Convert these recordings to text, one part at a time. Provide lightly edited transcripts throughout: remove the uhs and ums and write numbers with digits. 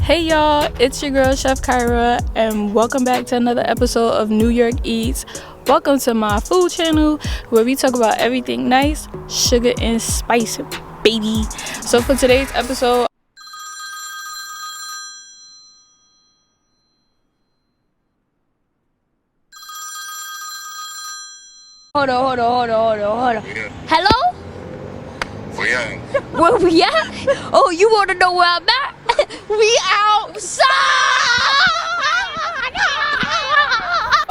Hey y'all, it's your girl Chef Kyra, and welcome back to another episode of New York Eats. Welcome to my food channel where we talk about everything nice, sugar and spicy, baby. So for today's episode, hold on. Yeah. Hello? Where we at? Oh, you want to know where I'm at? We outside!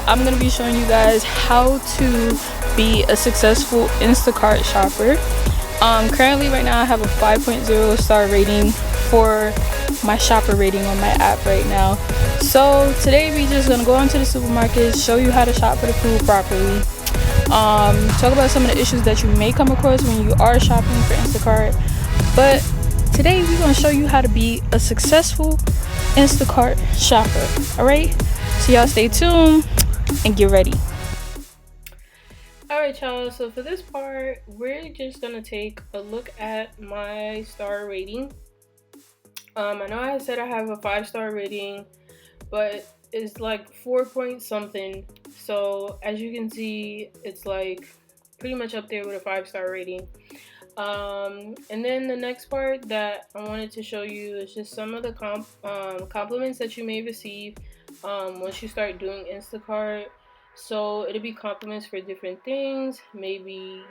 I'm going to be showing you guys how to be a successful Instacart shopper. Currently right now I have a 5.0 star rating for my shopper rating on my app right now. So today we just going to go into the supermarket, show you how to shop for the food properly. Talk about some of the issues that you may come across when you are shopping for Instacart. But today we're going to show you how to be a successful Instacart shopper. Alright? So y'all stay tuned and get ready. Alright y'all, so for this part, we're just going to take a look at my star rating. I know I said I have a 5-star rating, but it's like 4 point something. So as you can see, it's like pretty much up there with a 5-star rating. And then the next part that I wanted to show you is just some of the compliments that you may receive once you start doing Instacart. So it'll be compliments for different things, maybe,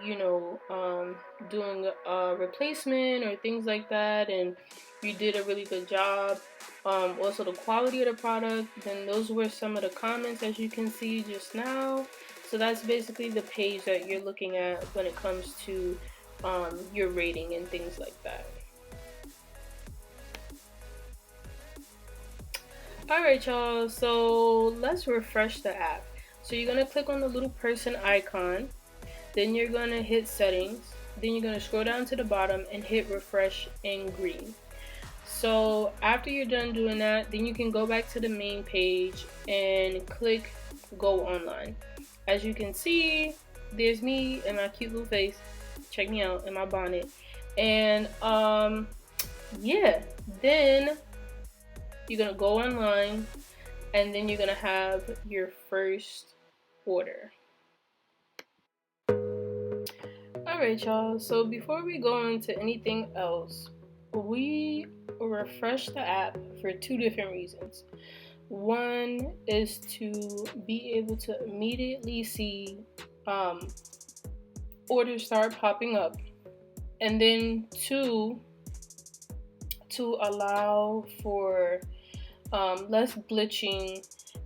doing a replacement or things like that, and you did a really good job. Also the quality of the product, then those were some of the comments as you can see just now. So that's basically the page that you're looking at when it comes to your rating and things like that. Alright y'all, so let's refresh the app. So you're going to click on the little person icon, then you're going to hit settings, then you're going to scroll down to the bottom and hit refresh in green. So after you're done doing that, then you can go back to the main page and click go online. As you can see, there's me and my cute little face. Check me out in my bonnet. And then you're gonna go online and then you're gonna have your first order. Alright y'all, so before we go into anything else, we refresh the app for 2 different reasons. One is to be able to immediately see orders start popping up, and then 2, to allow for less glitching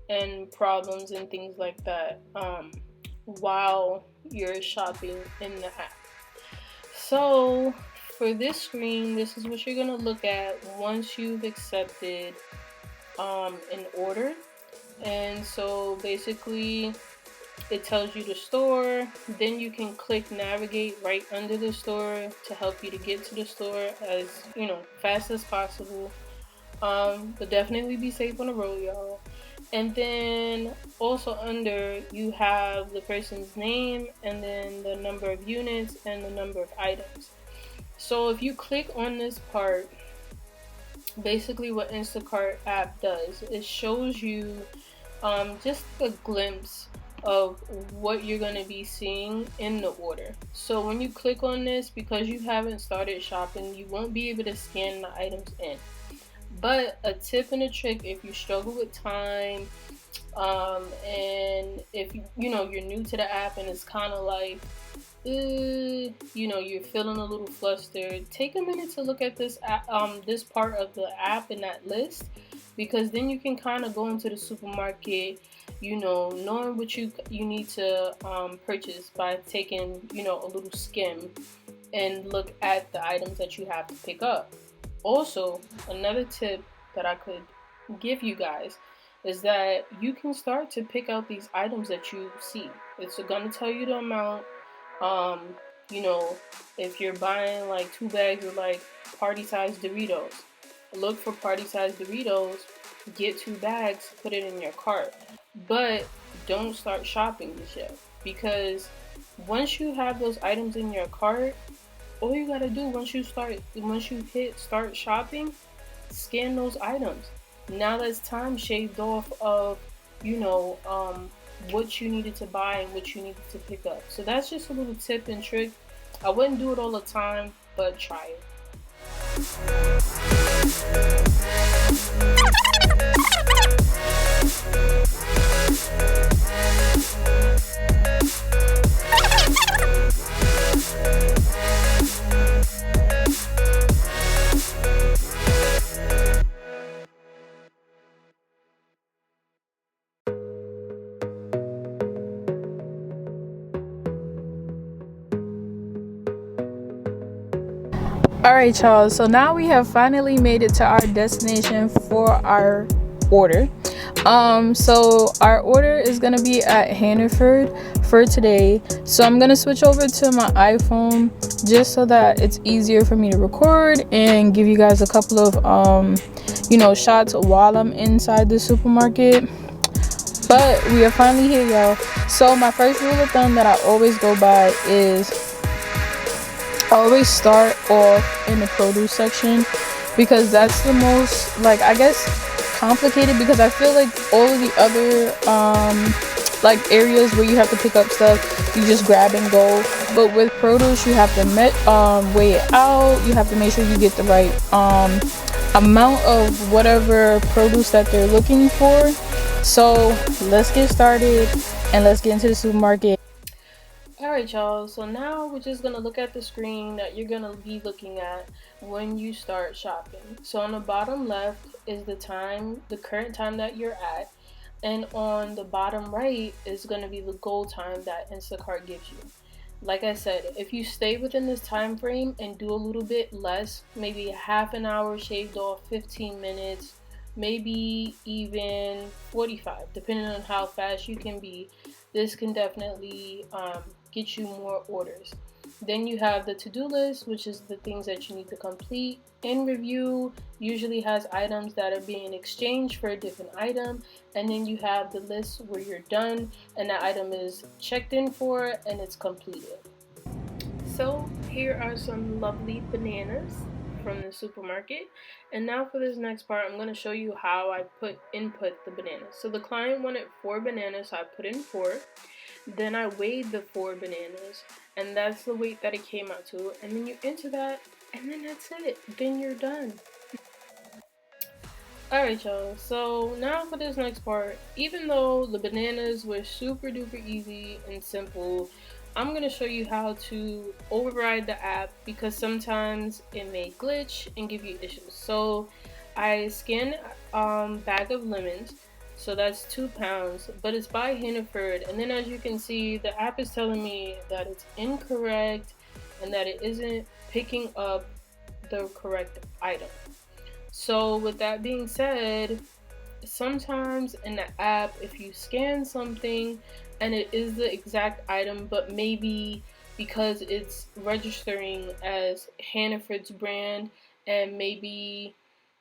and problems and things like that while you're shopping in the app. So for this screen, this is what you're going to look at once you've accepted an order. And so basically it tells you the store, then you can click navigate right under the store to help you to get to the store as fast as possible. But definitely be safe on the road, y'all. And then also under you have the person's name and then the number of units and the number of items. So if you click on this part, basically what Instacart app does, it shows you just a glimpse of what you're going to be seeing in the order. So when you click on this, because you haven't started shopping, you won't be able to scan the items in. But a tip and a trick, if you struggle with time, and if you're new to the app and it's kind of like you're feeling a little flustered, take a minute to look at this this part of the app and that list, because then you can kind of go into the supermarket knowing what you need to purchase by taking a little skim and look at the items that you have to pick up. Also, another tip that I could give you guys is that you can start to pick out these items that you see. It's going to tell you the amount. If you're buying like 2 bags of like party size Doritos, look for party size Doritos, get 2 bags, put it in your cart. But don't start shopping this yet, because once you have those items in your cart, all you gotta do once you hit start shopping scan those items. Now that's time shaved off of, you know, what you needed to buy and what you needed to pick up. So that's just a little tip and trick. I wouldn't do it all the time, but try it. All right, y'all. So now we have finally made it to our destination for our order. So our order is gonna be at Hannaford for today. So I'm gonna switch over to my iPhone just so that it's easier for me to record and give you guys a couple of shots while I'm inside the supermarket. But we are finally here, y'all. So my first rule of thumb that I always go by is I always start off in the produce section because that's the most, like, I guess, complicated, because I feel like all of the other areas where you have to pick up stuff, you just grab and go. But with produce, you have to weigh it out. You have to make sure you get the right amount of whatever produce that they're looking for. So let's get started and let's get into the supermarket. Alright, y'all, so now we're just going to look at the screen that you're going to be looking at when you start shopping. So on the bottom left is the current time that you're at, and on the bottom right is going to be the goal time that Instacart gives you. Like I said, if you stay within this time frame and do a little bit less, maybe half an hour shaved off, 15 minutes, maybe even 45, depending on how fast you can be, this can definitely get you more orders. Then you have the to-do list, which is the things that you need to complete. In review usually has items that are being exchanged for a different item. And then you have the list where you're done and the item is checked in for and it's completed. So here are some lovely bananas from the supermarket. And now for this next part, I'm going to show you how I input the bananas. So the client wanted 4 bananas, so I put in 4. Then I weighed the 4 bananas, and that's the weight that it came out to. And then you enter that, and then that's it. Then you're done. Alright, y'all, so now for this next part, even though the bananas were super duper easy and simple, I'm going to show you how to override the app because sometimes it may glitch and give you issues. So I scan a bag of lemons, so that's 2 pounds, but it's by Hannaford, and then as you can see, the app is telling me that it's incorrect and that it isn't picking up the correct item. So with that being said, sometimes in the app, if you scan something and it is the exact item, but maybe because it's registering as Hannaford's brand, and maybe,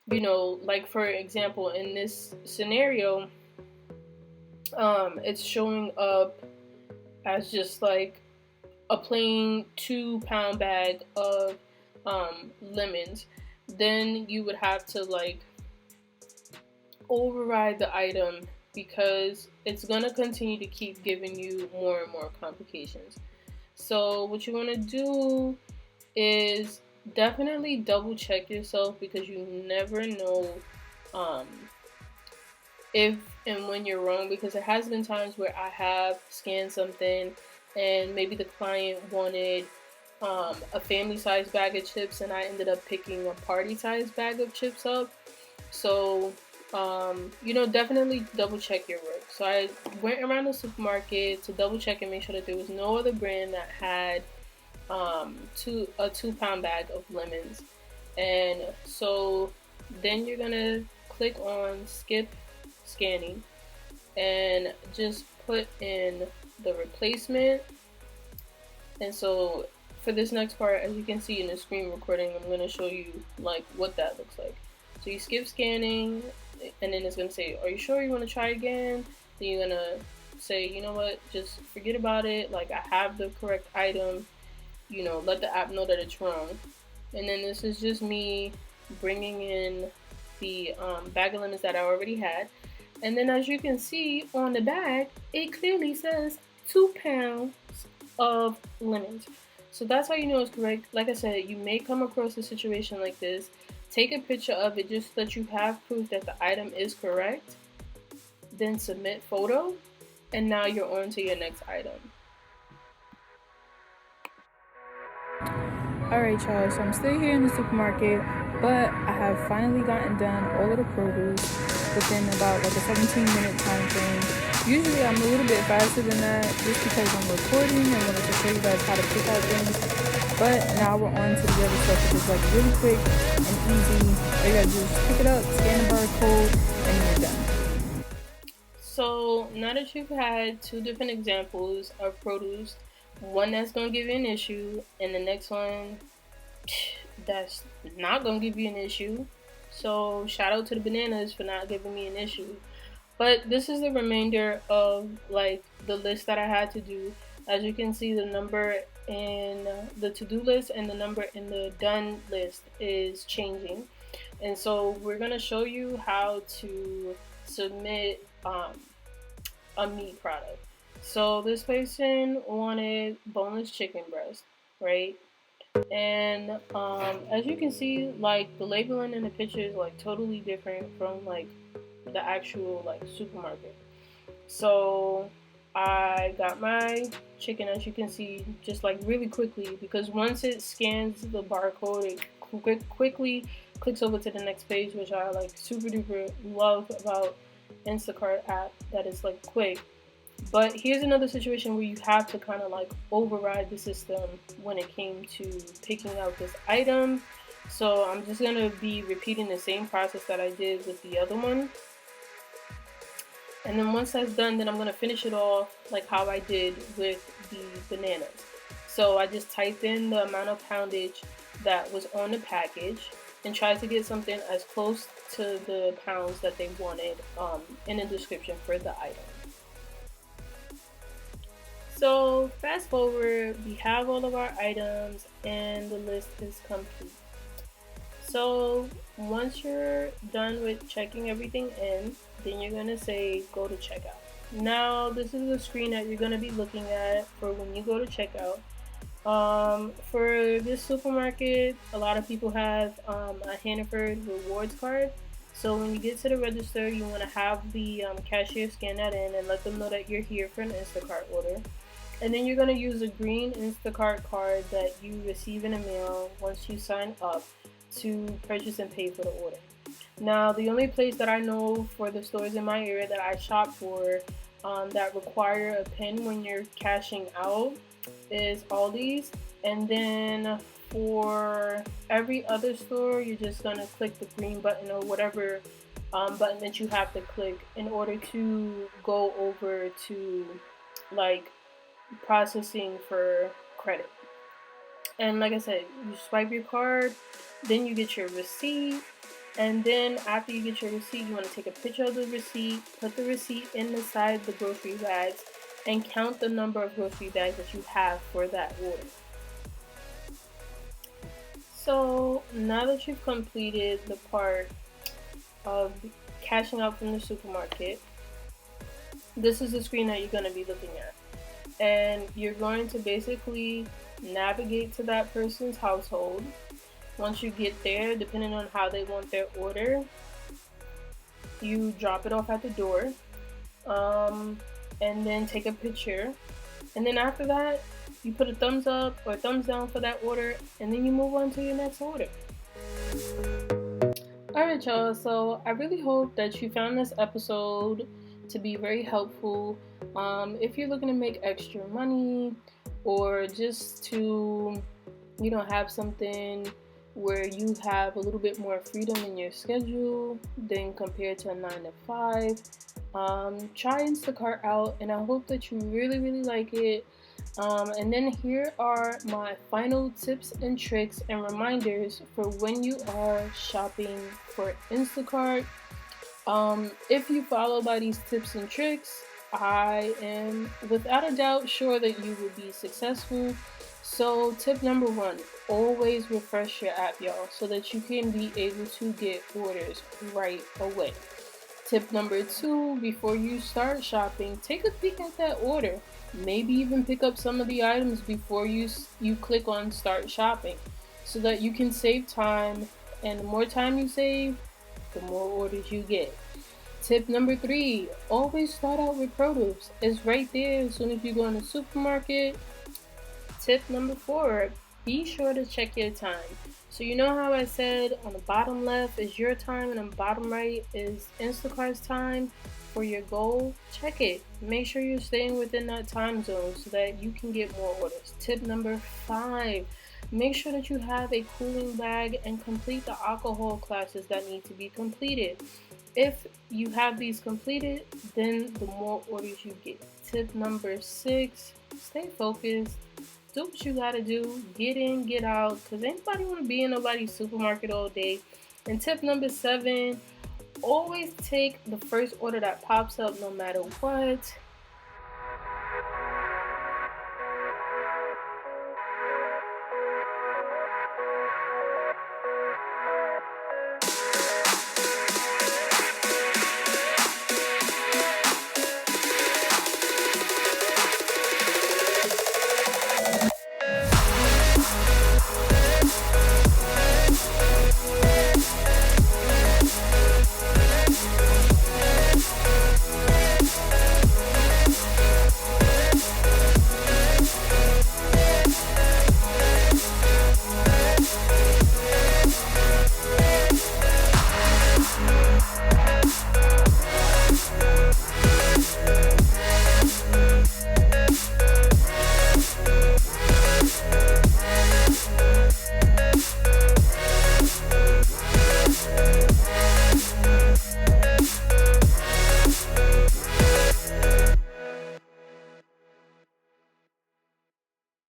like for example, in this scenario, it's showing up as just like a plain 2 pound bag of lemons, then you would have to like override the item because it's gonna continue to keep giving you more and more complications. So what you want to do is definitely double check yourself because you never know if and when you're wrong, because there has been times where I have scanned something and maybe the client wanted a family size bag of chips and I ended up picking a party size bag of chips up. So definitely double check your work. So I went around the supermarket to double check and make sure that there was no other brand that had a 2 pound bag of lemons. And so then you're gonna click on skip scanning and just put in the replacement. And so for this next part, as you can see in the screen recording, I'm going to show you like what that looks like. So you skip scanning and then it's going to say, are you sure you want to try again? Then you're going to say, you know what, just forget about it, like I have the correct item, let the app know that it's wrong. And then this is just me bringing in the bag of lemons that I already had. And then as you can see on the bag, it clearly says 2 pounds of lemons. So that's how you know it's correct. Like I said, you may come across a situation like this. Take a picture of it just so that you have proof that the item is correct. Then submit photo, and now you're on to your next item. Alright, y'all, so I'm still here in the supermarket, but I have finally gotten done all of the produce within about like a 17-minute time frame. Usually I'm a little bit faster than that just because I'm recording and wanted to show you guys how to pick out things. But now we're on to the other stuff, which is like really quick and easy. All you gotta do is just pick it up, scan the barcode, and you're done. So now that you've had two different examples of produce, one that's going to give you an issue and the next one that's not going to give you an issue. So shout out to the bananas for not giving me an issue. But this is the remainder of like the list that I had to do. As you can see, the number in the to-do list and the number in the done list is changing. And so we're going to show you how to submit a meat product. So this person wanted boneless chicken breast, right? And as you can see, like the labeling in the picture is like totally different from like the actual like supermarket. So I got my chicken, as you can see, just like really quickly, because once it scans the barcode, it quickly clicks over to the next page, which I like super duper love about Instacart app, that is like quick. But here's another situation where you have to kind of like override the system when it came to picking out this item. So I'm just going to be repeating the same process that I did with the other one. And then once that's done, then I'm going to finish it off like how I did with the bananas. So I just typed in the amount of poundage that was on the package and tried to get something as close to the pounds that they wanted in the description for the item. So fast forward, we have all of our items and the list is complete. So once you're done with checking everything in, then you're going to say go to checkout. Now this is the screen that you're going to be looking at for when you go to checkout. For this supermarket, a lot of people have a Hannaford rewards card. So when you get to the register, you want to have the cashier scan that in and let them know that you're here for an Instacart order. And then you're going to use a green Instacart card that you receive in the mail once you sign up to purchase and pay for the order. Now, the only place that I know for the stores in my area that I shop for that require a PIN when you're cashing out is Aldi's. And then for every other store, you're just going to click the green button or whatever button that you have to click in order to go over to like processing for credit. And like I said, you swipe your card, then you get your receipt, and then after you get your receipt, you want to take a picture of the receipt, put the receipt inside the grocery bags, and count the number of grocery bags that you have for that order. So now that you've completed the part of cashing out from the supermarket, this is the screen that you're going to be looking at. And you're going to basically navigate to that person's household. Once you get there, depending on how they want their order, you drop it off at the door, and then take a picture. And then after that, you put a thumbs up or thumbs down for that order, and then you move on to your next order. Alright, y'all, so I really hope that you found this episode to be very helpful. If you're looking to make extra money or just to, have something where you have a little bit more freedom in your schedule than compared to a 9 to 5, try Instacart out, and I hope that you really, really like it. And then here are my final tips and tricks and reminders for when you are shopping for Instacart. If you follow by these tips and tricks, I am without a doubt sure that you will be successful. So tip number 1, always refresh your app, y'all, so that you can be able to get orders right away. Tip number 2, before you start shopping, take a peek at that order. Maybe even pick up some of the items before you click on start shopping, so that you can save time, and the more time you save, the more orders you get. Tip number 3, always start out with produce. It's right there as soon as you go in the supermarket. Tip number 4, be sure to check your time. So you know how I said on the bottom left is your time and on the bottom right is Instacart's time for your goal? Check it. Make sure you're staying within that time zone so that you can get more orders. Tip number 5, make sure that you have a cooling bag and complete the alcohol classes that need to be completed. If you have these completed, then the more orders you get. Tip number 6, stay focused. Do what you gotta do. Get in, get out, because anybody want to be in nobody's supermarket all day. And tip number 7, always take the first order that pops up no matter what.